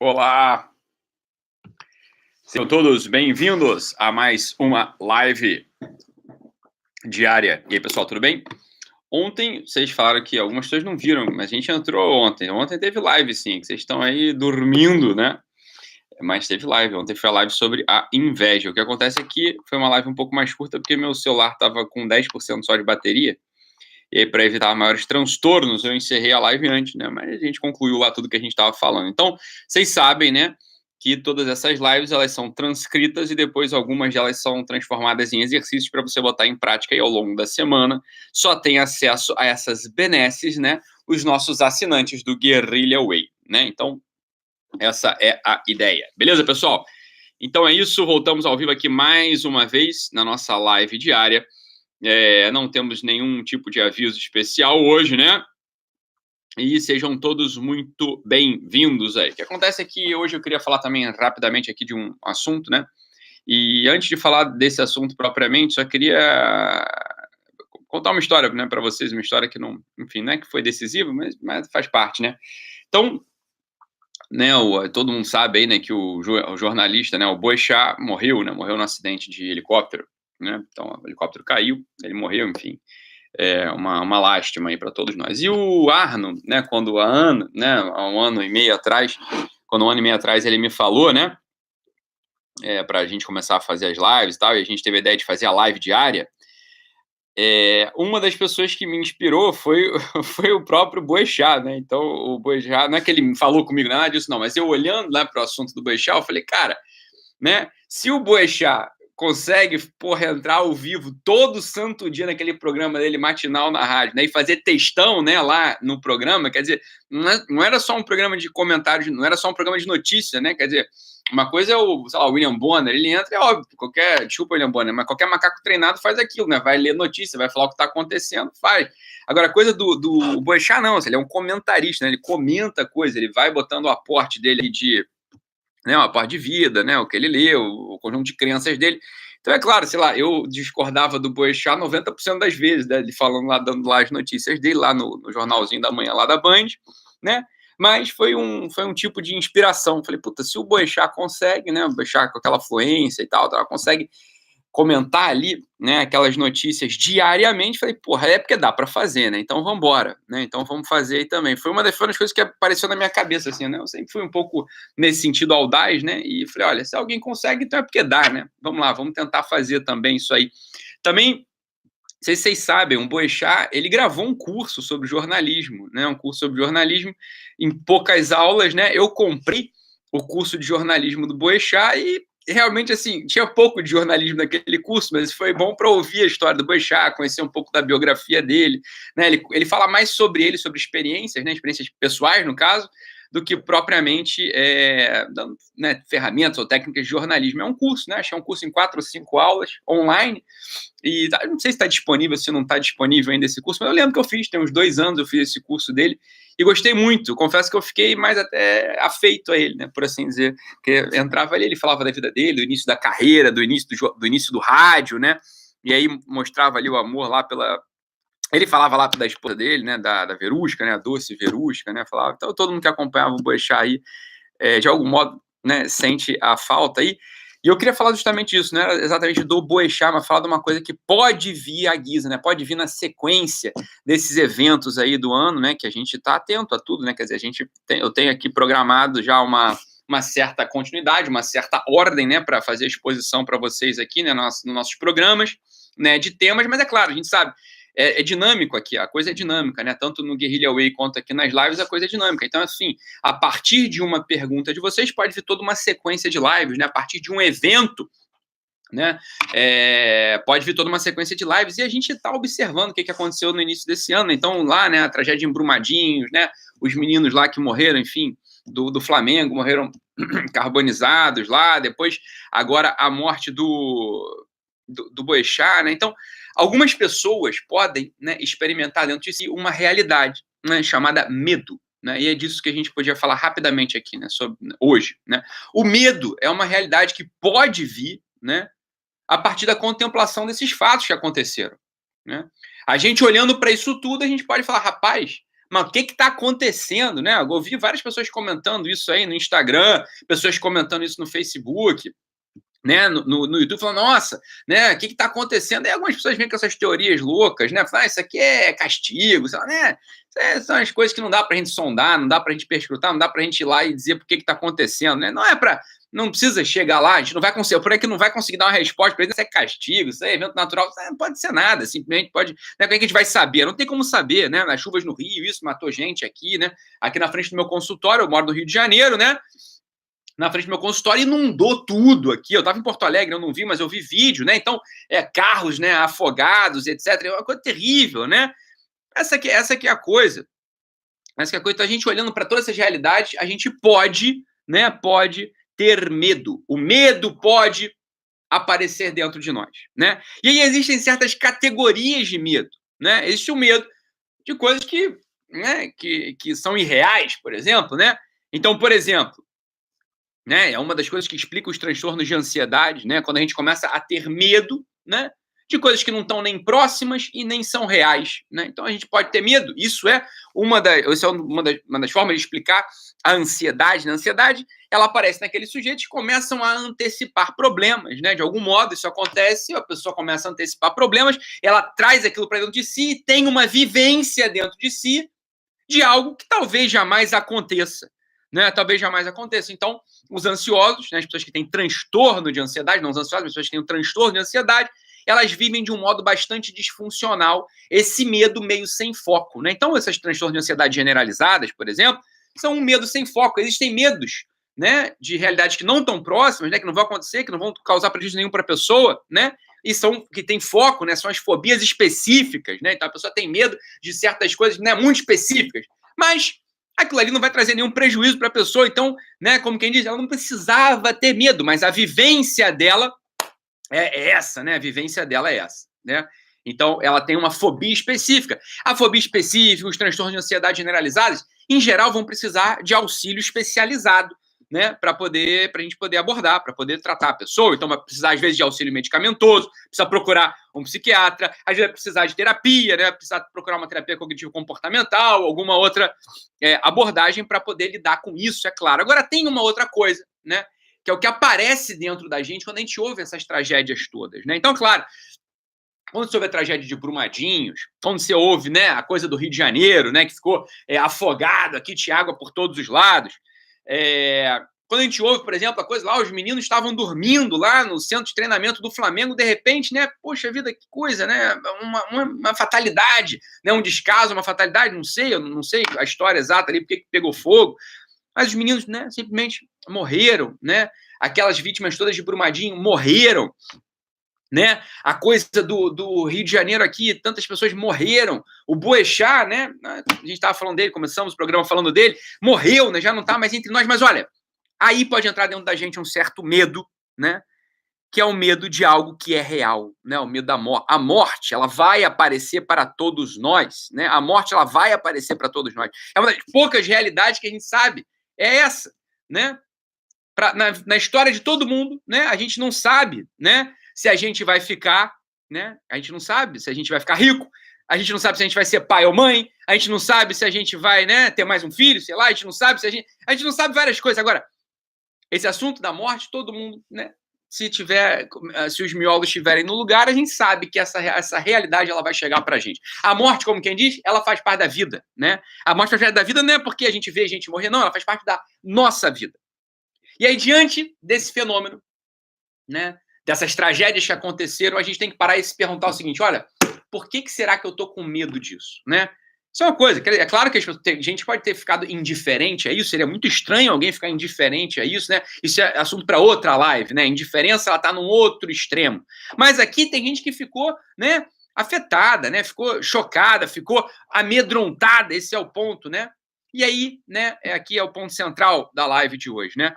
Olá, sejam todos bem-vindos a mais uma live diária. E aí, pessoal, tudo bem? Ontem, vocês falaram que algumas pessoas não viram, mas a gente entrou ontem. Ontem teve live, sim, que vocês estão aí dormindo, né? Mas teve live. Ontem foi a live sobre a inveja. O que acontece é que foi uma live um pouco mais curta, porque meu celular estava com 10% só de bateria. E aí, para evitar maiores transtornos, eu encerrei a live antes, né? Mas a gente concluiu lá tudo que a gente estava falando. Então, vocês sabem, né, que todas essas lives, elas são transcritas e depois algumas delas são transformadas em exercícios para você botar em prática aí ao longo da semana. Só tem acesso a essas benesses, né, os nossos assinantes do Guerrilla Way, né? Então, essa é a ideia. Beleza, pessoal? Então é isso, voltamos ao vivo aqui mais uma vez na nossa live diária. Não temos nenhum tipo de aviso especial hoje, né? E sejam todos muito bem-vindos aí. O que acontece é que hoje eu queria falar também rapidamente aqui de um assunto, né? E antes de falar desse assunto propriamente, só queria contar uma história, né, para vocês, uma história que não, enfim, não é que foi decisiva, mas faz parte, né? Então, né, todo mundo sabe aí, né, que o jornalista, né, o Boechat morreu, né? Morreu num acidente de helicóptero, né? Então, o helicóptero caiu, ele morreu, enfim. Uma lástima aí para todos nós. E o Arno, né, quando há um ano e meio atrás, ele me falou, né, para a gente começar a fazer as lives e tal, e a gente teve a ideia de fazer a live diária, uma das pessoas que me inspirou foi, foi o próprio Boechat, né? Então, o Boechat, não é que ele me falou comigo nada disso, não, mas eu olhando lá para o assunto do Boechat, eu falei, cara, né? Se o Boechat consegue, porra, entrar ao vivo todo santo dia naquele programa dele matinal na rádio, né, e fazer textão, né, lá no programa, quer dizer, não era só um programa de comentários, não era só um programa de notícia, né, quer dizer, uma coisa é o, sei lá, o William Bonner, ele entra, é óbvio, desculpa, William Bonner, mas qualquer macaco treinado faz aquilo, né, vai ler notícia, vai falar o que está acontecendo, faz. Agora, a coisa do Boechat, não, ele é um comentarista, né, ele comenta coisa, ele vai botando o aporte dele de, né, uma parte de vida, né, o que ele leu, o conjunto de crenças dele. Então, é claro, sei lá, eu discordava do Boechat 90% das vezes, né, ele falando lá, dando lá as notícias dele, lá no jornalzinho da manhã, lá da Band, né, mas foi um tipo de inspiração. Falei, puta, se o Boechat consegue, né, o Boechat com aquela fluência e tal, consegue comentar ali, né, aquelas notícias diariamente, falei, porra, é porque dá para fazer, né? Então vamos embora, né? Então vamos fazer aí também. Foi uma das coisas que apareceu na minha cabeça, assim, né? Eu sempre fui um pouco nesse sentido audaz, né? E falei, olha, se alguém consegue, então é porque dá, né? Vamos lá, vamos tentar fazer também isso aí. Também, não sei se vocês sabem, o Boechat, ele gravou um curso sobre jornalismo, né? Um curso sobre jornalismo em poucas aulas, né? Eu comprei o curso de jornalismo do Boechat e realmente, assim, tinha pouco de jornalismo naquele curso, mas foi bom para ouvir a história do Boechat, conhecer um pouco da biografia dele, né? Ele fala mais sobre ele, sobre experiências, né? Experiências pessoais, no caso, do que propriamente dando, né, ferramentas ou técnicas de jornalismo. É um curso, né? Acho que é um curso em 4 ou 5 aulas, online, e não sei se está disponível, se não está disponível ainda esse curso, mas eu lembro que eu fiz, tem uns 2 anos eu fiz esse curso dele, e gostei muito. Confesso que eu fiquei mais até afeito a ele, né, por assim dizer, porque entrava ali, ele falava da vida dele, do início da carreira, do início do rádio, né, e aí mostrava ali o amor lá pela... Ele falava lá da esposa dele, né, da Verusca, né, a doce Verusca, né, falava. Então todo mundo que acompanhava o Boechat aí, de algum modo, né, sente a falta aí. E eu queria falar justamente disso, não era exatamente do Boechat, mas falar de uma coisa que pode vir à guisa, né, pode vir na sequência desses eventos aí do ano, né, que a gente está atento a tudo, né, quer dizer, eu tenho aqui programado já uma certa continuidade, uma certa ordem, né, para fazer a exposição para vocês aqui, né, nos nossos programas, né, de temas, mas é claro, a gente sabe, é dinâmico aqui, a coisa é dinâmica, né? Tanto no Guerrilla Way quanto aqui nas lives, a coisa é dinâmica. Então, assim, a partir de uma pergunta de vocês, pode vir toda uma sequência de lives, né? A partir de um evento, né? Pode vir toda uma sequência de lives, e a gente está observando o que aconteceu no início desse ano. Então, lá, né, a tragédia em Brumadinhos, né? Os meninos lá que morreram, enfim, do Flamengo, morreram carbonizados lá. Depois, agora, a morte do Boechat, né? Então, algumas pessoas podem, né, experimentar dentro de si uma realidade, né, chamada medo. Né? E é disso que a gente podia falar rapidamente aqui, né, hoje. Né? O medo é uma realidade que pode vir, né, a partir da contemplação desses fatos que aconteceram. Né? A gente olhando para isso tudo, a gente pode falar, rapaz, mas o que está acontecendo, né? Eu ouvi várias pessoas comentando isso aí no Instagram, pessoas comentando isso no Facebook, né, no YouTube, falando, nossa, né, o que está acontecendo? Aí algumas pessoas vêm com essas teorias loucas, né, falam, isso aqui é castigo, sabe, né, são as coisas que não dá para a gente sondar, não dá para a gente perscrutar, não dá para a gente ir lá e dizer por que está acontecendo, né, não precisa chegar lá, a gente não vai conseguir, por aí que não vai conseguir dar uma resposta para isso é castigo, isso é evento natural, isso não pode ser nada, simplesmente pode, né, como é que a gente vai saber? Não tem como saber, né, nas chuvas no Rio, isso matou gente aqui, né, aqui na frente do meu consultório, eu moro no Rio de Janeiro, né, na frente do meu consultório, inundou tudo aqui. Eu estava em Porto Alegre, eu não vi, mas eu vi vídeo, né? Então, carros, né, afogados, etc. É uma coisa terrível, né? Essa aqui é a coisa. Essa que é a coisa. Então, a gente olhando para todas essas realidades, a gente pode, né, pode ter medo. O medo pode aparecer dentro de nós, né? E aí existem certas categorias de medo, né? Existe o medo de coisas que, né, que são irreais, por exemplo, né? Então, por exemplo, né? É uma das coisas que explica os transtornos de ansiedade, né? Quando a gente começa a ter medo, né? De coisas que não estão nem próximas e nem são reais, né? Então a gente pode ter medo. Isso é uma das formas de explicar a ansiedade. A ansiedade, ela aparece naqueles sujeitos que começam a antecipar problemas, né? De algum modo isso acontece, a pessoa começa a antecipar problemas, ela traz aquilo para dentro de si e tem uma vivência dentro de si de algo que talvez jamais aconteça, né? Talvez jamais aconteça. Então, os ansiosos, né, as pessoas que têm transtorno de ansiedade, não os ansiosos, as pessoas que têm um transtorno de ansiedade, elas vivem de um modo bastante disfuncional, esse medo meio sem foco, né? Então, essas transtornos de ansiedade generalizadas, por exemplo, são um medo sem foco. Existem medos, né, de realidades que não estão próximas, né, que não vão acontecer, que não vão causar prejuízo nenhum para a pessoa, né? E são que tem foco, né? São as fobias específicas, né? Então a pessoa tem medo de certas coisas, né, muito específicas, mas aquilo ali não vai trazer nenhum prejuízo para a pessoa. Então, né, como quem diz, ela não precisava ter medo, mas a vivência dela é essa, né? A vivência dela é essa, né? Então, ela tem uma fobia específica. A fobia específica, os transtornos de ansiedade generalizados, em geral, vão precisar de auxílio especializado, né, para a gente poder abordar, para poder tratar a pessoa. Então, vai precisar, às vezes, de auxílio medicamentoso, precisa procurar um psiquiatra, às vezes vai precisar de terapia, né, precisa procurar uma terapia cognitivo-comportamental, alguma outra abordagem para poder lidar com isso, é claro. Agora, tem uma outra coisa, né, que é o que aparece dentro da gente quando a gente ouve essas tragédias todas, né? Então, claro, quando você ouve a tragédia de Brumadinhos, quando você ouve, né, a coisa do Rio de Janeiro, né, que ficou afogado aqui de água por todos os lados, quando a gente ouve, por exemplo, a coisa lá, os meninos estavam dormindo lá no centro de treinamento do Flamengo, de repente, né, poxa vida, que coisa, né, uma fatalidade, né, um descaso, uma fatalidade, não sei, eu não sei a história exata ali, porque pegou fogo, mas os meninos, né, simplesmente morreram, né, aquelas vítimas todas de Brumadinho morreram, né? A coisa do Rio de Janeiro aqui, tantas pessoas morreram. O Boechat, né? A gente estava falando dele, começamos o programa falando dele, morreu, né? Já não está mais entre nós. Mas olha, aí pode entrar dentro da gente um certo medo, né? Que é o medo de algo que é real, né? O medo da morte. A morte, ela vai aparecer para todos nós, né? A morte, ela vai aparecer para todos nós. É uma das poucas realidades que a gente sabe. É essa, né? Na história de todo mundo, né? A gente não sabe, né? Se a gente vai ficar, né? A gente não sabe se a gente vai ficar rico, a gente não sabe se a gente vai ser pai ou mãe, a gente não sabe se a gente vai, né, ter mais um filho, sei lá, a gente não sabe se a gente não sabe várias coisas. Agora, esse assunto da morte, todo mundo, né? Se os miolos estiverem no lugar, a gente sabe que essa realidade ela vai chegar pra gente. A morte, como quem diz, ela faz parte da vida, né? A morte faz parte da vida não é porque a gente vê a gente morrer, não, ela faz parte da nossa vida. E aí, diante desse fenômeno, né, dessas tragédias que aconteceram, a gente tem que parar e se perguntar o seguinte, olha, por que será que eu tô com medo disso, né? Isso é uma coisa, é claro que a gente pode ter ficado indiferente a isso, seria muito estranho alguém ficar indiferente a isso, né? Isso é assunto para outra live, né? Indiferença, ela tá num outro extremo. Mas aqui tem gente que ficou, né, afetada, né? Ficou chocada, ficou amedrontada, esse é o ponto, né? E aí, né, aqui é o ponto central da live de hoje, né?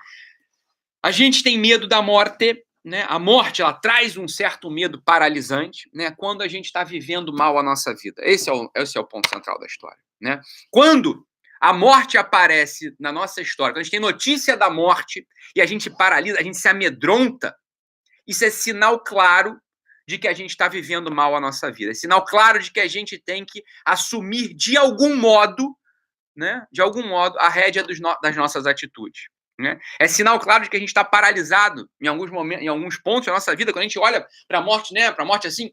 A gente tem medo da morte, né? A morte, ela traz um certo medo paralisante, né? Quando a gente está vivendo mal a nossa vida. Esse é o ponto central da história, né? Quando a morte aparece na nossa história, quando a gente tem notícia da morte e a gente paralisa, a gente se amedronta, isso é sinal claro de que a gente está vivendo mal a nossa vida. É sinal claro de que a gente tem que assumir, de algum modo, né, de algum modo, a rédea das nossas atitudes. Né? É sinal claro de que a gente está paralisado em alguns momentos, em alguns pontos da nossa vida, quando a gente olha para a morte, né, para a morte assim,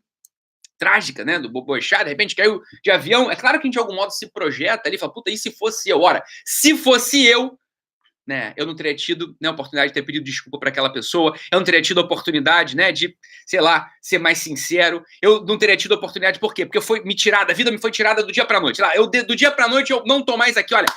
trágica, né, do Boechat, de repente caiu de avião. É claro que a gente, de algum modo, se projeta ali, fala, puta, e se fosse eu? Ora, se fosse eu, né, eu não teria tido, né, a oportunidade de ter pedido desculpa para aquela pessoa, eu não teria tido a oportunidade, né, de, sei lá, ser mais sincero, eu não teria tido a oportunidade, por quê? Porque a vida me foi tirada do dia para a noite. Lá, do dia para a noite eu não tô mais aqui, olha.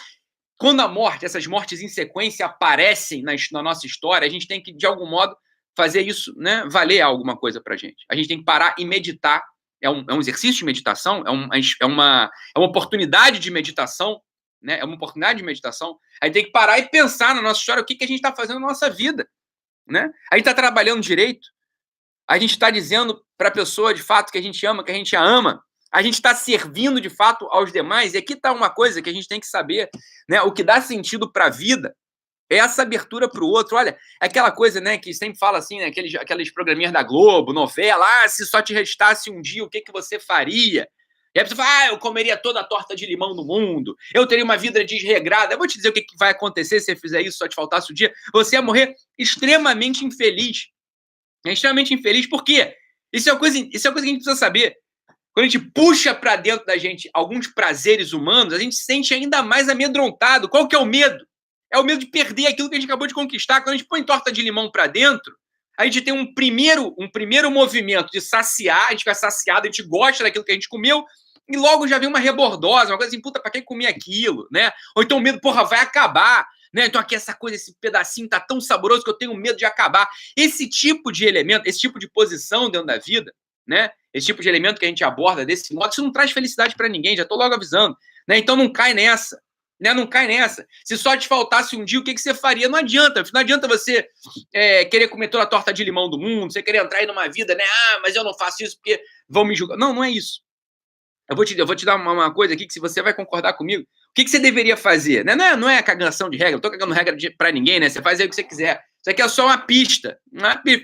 Quando a morte, essas mortes em sequência aparecem na nossa história, a gente tem que, de algum modo, fazer isso, né, valer alguma coisa pra gente. A gente tem que parar e meditar. É um exercício de meditação, é uma oportunidade de meditação, né? É uma oportunidade de meditação. A gente tem que parar e pensar na nossa história, o que a gente está fazendo na nossa vida, né? A gente está trabalhando direito, a gente está dizendo para a pessoa, de fato, que a gente ama, que a gente a ama, a gente está servindo, de fato, aos demais. E aqui está uma coisa que a gente tem que saber, né? O que dá sentido para a vida é essa abertura para o outro. Olha, é aquela coisa, né, que sempre fala assim, né, aqueles programinhas da Globo, novela, se só te restasse um dia, o que você faria? E aí a pessoa fala, eu comeria toda a torta de limão no mundo, eu teria uma vida desregrada. Eu vou te dizer o que vai acontecer se você fizer isso, só te faltasse o dia. Você ia morrer extremamente infeliz. É extremamente infeliz, por quê? Isso é uma coisa que a gente precisa saber. Quando a gente puxa para dentro da gente alguns prazeres humanos, a gente se sente ainda mais amedrontado. Qual que é o medo? É o medo de perder aquilo que a gente acabou de conquistar. Quando a gente põe torta de limão para dentro, a gente tem um primeiro movimento de saciar, a gente fica saciado, a gente gosta daquilo que a gente comeu, e logo já vem uma rebordosa, uma coisa assim, puta, pra que comer aquilo, né? Ou então o medo, porra, vai acabar, né? Então aqui essa coisa, esse pedacinho tá tão saboroso que eu tenho medo de acabar. Esse tipo de elemento, esse tipo de posição dentro da vida, né? Esse tipo de elemento que a gente aborda desse modo, isso não traz felicidade para ninguém, já tô logo avisando, né? Então não cai nessa, né? Não cai nessa. Se só te faltasse um dia, o que você faria? Não adianta você querer comer toda a torta de limão do mundo, você querer entrar aí numa vida, né? Ah, mas eu não faço isso porque vão me julgar. Não, não é isso. Eu vou te dar uma coisa aqui que, se você vai concordar comigo, o que você deveria fazer? Né? Não é cagação de regra, não tô cagando regra para ninguém, né? Você faz aí o que você quiser. Isso aqui é só uma pista.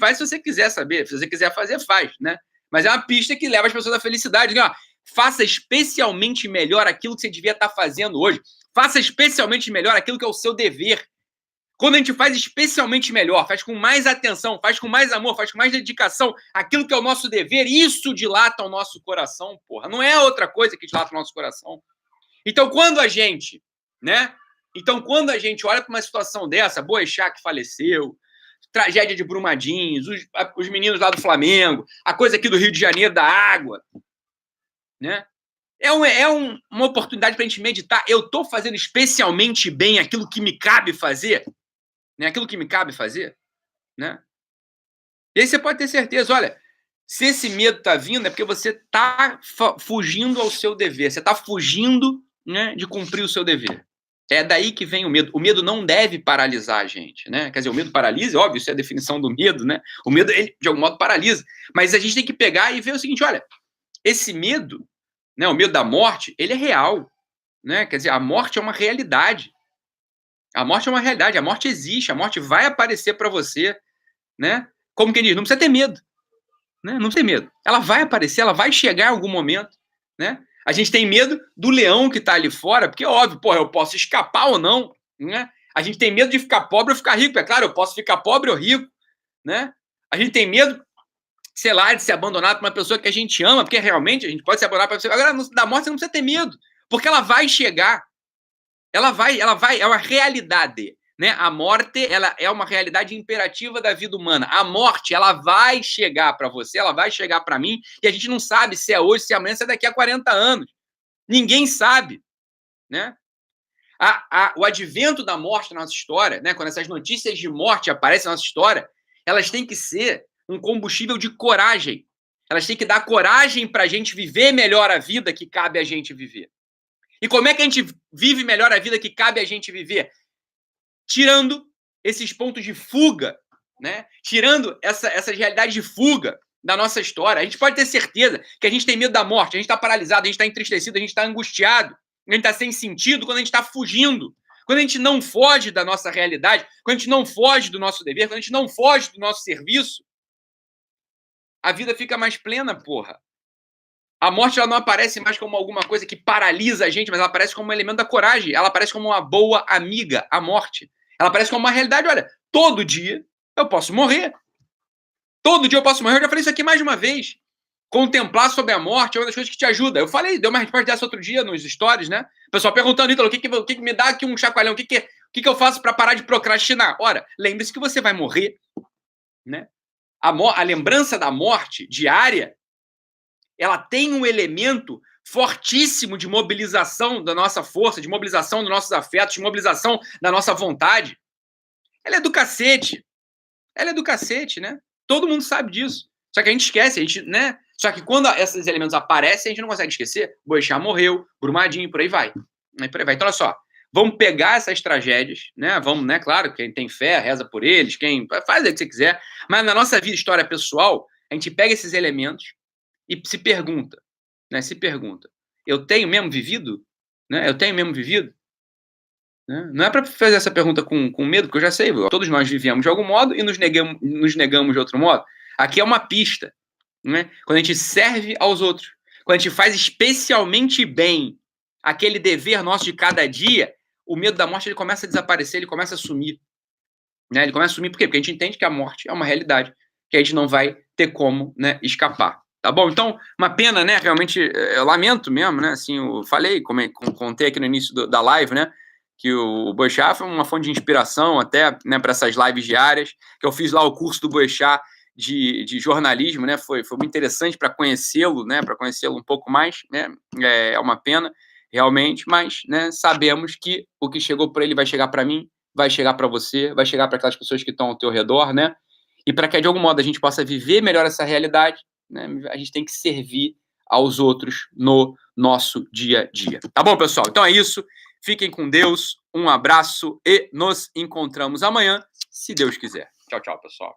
Faz se você quiser saber. Se você quiser fazer, faz, né? Mas é uma pista que leva as pessoas à felicidade. Ó, faça especialmente melhor aquilo que você devia estar fazendo hoje. Faça especialmente melhor aquilo que é o seu dever. Quando a gente faz especialmente melhor, faz com mais atenção, faz com mais amor, faz com mais dedicação, aquilo que é o nosso dever, isso dilata o nosso coração, porra. Não é outra coisa que dilata o nosso coração. Então, quando a gente, né? Então, quando a gente olha para uma situação dessa, Boechat que faleceu, tragédia de Brumadinhos, os meninos lá do Flamengo, a coisa aqui do Rio de Janeiro da água, né? Uma oportunidade para a gente meditar. Eu estou fazendo especialmente bem aquilo que me cabe fazer? Né? Aquilo que me cabe fazer, né? E aí você pode ter certeza, olha, se esse medo está vindo é porque você está fugindo ao seu dever, você está fugindo, né, de cumprir o seu dever. É daí que vem o medo. O medo não deve paralisar a gente, né? Quer dizer, o medo paralisa, óbvio, isso é a definição do medo, né? O medo, ele, de algum modo, paralisa. Mas a gente tem que pegar e ver o seguinte, olha, esse medo, né, o medo da morte, ele é real, né? Quer dizer, a morte é uma realidade. A morte é uma realidade, a morte existe, a morte vai aparecer para você, né? Como quem diz, não precisa ter medo, né? Não precisa ter medo. Ela vai aparecer, ela vai chegar em algum momento, né? A gente tem medo do leão que está ali fora, porque, óbvio, porra, eu posso escapar ou não, né? A gente tem medo de ficar pobre ou ficar rico, é claro, eu posso ficar pobre ou rico, né? A gente tem medo, sei lá, de ser abandonado por uma pessoa que a gente ama, porque realmente a gente pode ser abandonado por uma pessoa. Agora, da morte você não precisa ter medo, porque ela vai chegar. Ela vai, é uma realidade, né? A morte, ela é uma realidade imperativa da vida humana. A morte, ela vai chegar para você, ela vai chegar para mim, e a gente não sabe se é hoje, se é amanhã, se é daqui a 40 anos. Ninguém sabe, né? O advento da morte na nossa história, né? Quando essas notícias de morte aparecem na nossa história, elas têm que ser um combustível de coragem. Elas têm que dar coragem para a gente viver melhor a vida que cabe a gente viver. E como é que a gente vive melhor a vida que cabe a gente viver? Tirando esses pontos de fuga, né? Tirando essas realidades de fuga da nossa história. A gente pode ter certeza que a gente tem medo da morte, a gente está paralisado, a gente está entristecido, a gente está angustiado, a gente está sem sentido quando a gente está fugindo. Quando a gente não foge da nossa realidade, quando a gente não foge do nosso dever, quando a gente não foge do nosso serviço, a vida fica mais plena, porra. A morte ela não aparece mais como alguma coisa que paralisa a gente, mas ela aparece como um elemento da coragem. Ela aparece como uma boa amiga, a morte. Ela aparece como uma realidade. Olha, todo dia eu posso morrer. Todo dia eu posso morrer. Eu já falei isso aqui mais de uma vez. Contemplar sobre a morte é uma das coisas que te ajuda. Eu falei, deu uma resposta dessa outro dia nos stories, né? O pessoal perguntando, Ítalo, o que me dá aqui um chacoalhão? O que eu faço para parar de procrastinar? Ora, lembre-se que você vai morrer, né? A lembrança da morte diária, ela tem um elemento fortíssimo de mobilização da nossa força, de mobilização dos nossos afetos, de mobilização da nossa vontade. Ela é do cacete. Ela é do cacete, né? Todo mundo sabe disso. Só que a gente esquece, a gente, né? Só que quando esses elementos aparecem, a gente não consegue esquecer. Boechat morreu, Brumadinho, por aí vai. Por aí vai. Então, olha só. Vamos pegar essas tragédias, né? Vamos, né? Claro, quem tem fé, reza por eles, quem faz o que você quiser. Mas na nossa vida, história pessoal, a gente pega esses elementos e se pergunta, né? Se pergunta, eu tenho mesmo vivido? Né? Eu tenho mesmo vivido? Né? Não é para fazer essa pergunta com medo, porque eu já sei, todos nós vivemos de algum modo e nos negamos de outro modo. Aqui é uma pista, né? Quando a gente serve aos outros, quando a gente faz especialmente bem aquele dever nosso de cada dia, o medo da morte ele começa a desaparecer, ele começa a sumir. Né? Ele começa a sumir por quê? Porque a gente entende que a morte é uma realidade, que a gente não vai ter como, né, escapar. Tá bom? Então, uma pena, né? Realmente, eu lamento mesmo, né? Assim, eu falei, contei aqui no início da live, né? Que o Boechat foi uma fonte de inspiração até, né, para essas lives diárias, que eu fiz lá o curso do Boechat de jornalismo, né? Foi muito interessante para conhecê-lo, né? Para conhecê-lo um pouco mais, né? É uma pena, realmente, mas, né? Sabemos que o que chegou para ele vai chegar para mim, vai chegar para você, vai chegar para aquelas pessoas que estão ao teu redor, né? E para que de algum modo a gente possa viver melhor essa realidade, né? A gente tem que servir aos outros no nosso dia a dia. Tá bom, pessoal? Então é isso. Fiquem com Deus. Um abraço e nos encontramos amanhã, se Deus quiser. Tchau, tchau, pessoal.